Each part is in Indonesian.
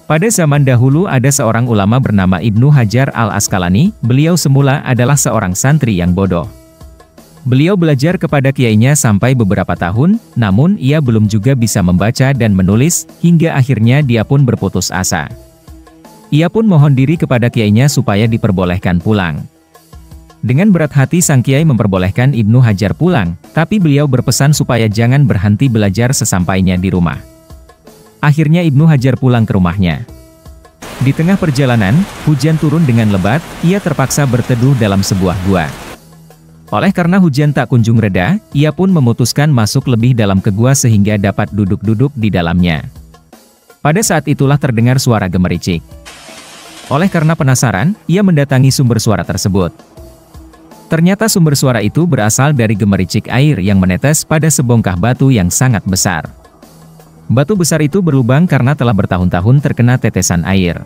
Pada zaman dahulu ada seorang ulama bernama Ibnu Hajar al-Asqalani. Beliau semula adalah seorang santri yang bodoh. Beliau belajar kepada kiainya sampai beberapa tahun, namun ia belum juga bisa membaca dan menulis, hingga akhirnya dia pun berputus asa. Ia pun mohon diri kepada kiainya supaya diperbolehkan pulang. Dengan berat hati sang kiai memperbolehkan Ibnu Hajar pulang, tapi beliau berpesan supaya jangan berhenti belajar sesampainya di rumah. Akhirnya Ibnu Hajar pulang ke rumahnya. Di tengah perjalanan, hujan turun dengan lebat, ia terpaksa berteduh dalam sebuah gua. Oleh karena hujan tak kunjung reda, ia pun memutuskan masuk lebih dalam ke gua sehingga dapat duduk-duduk di dalamnya. Pada saat itulah terdengar suara gemericik. Oleh karena penasaran, ia mendatangi sumber suara tersebut. Ternyata sumber suara itu berasal dari gemericik air yang menetes pada sebongkah batu yang sangat besar. Batu besar itu berlubang karena telah bertahun-tahun terkena tetesan air.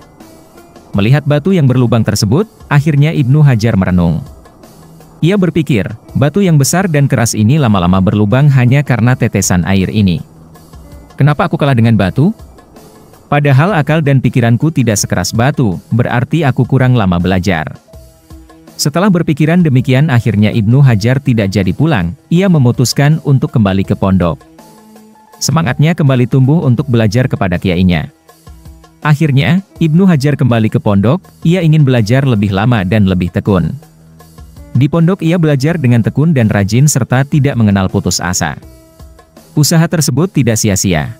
Melihat batu yang berlubang tersebut, akhirnya Ibnu Hajar merenung. Ia berpikir, batu yang besar dan keras ini lama-lama berlubang hanya karena tetesan air ini. Kenapa aku kalah dengan batu? Padahal akal dan pikiranku tidak sekeras batu, berarti aku kurang lama belajar. Setelah berpikiran demikian akhirnya Ibnu Hajar tidak jadi pulang, ia memutuskan untuk kembali ke pondok. Semangatnya kembali tumbuh untuk belajar kepada kiainya. Akhirnya, Ibnu Hajar kembali ke pondok, ia ingin belajar lebih lama dan lebih tekun. Di pondok ia belajar dengan tekun dan rajin serta tidak mengenal putus asa. Usaha tersebut tidak sia-sia.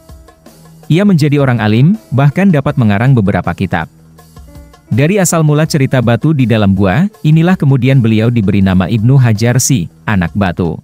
Ia menjadi orang alim, bahkan dapat mengarang beberapa kitab. Dari asal mula cerita batu di dalam gua, inilah kemudian beliau diberi nama Ibnu Hajar si anak batu.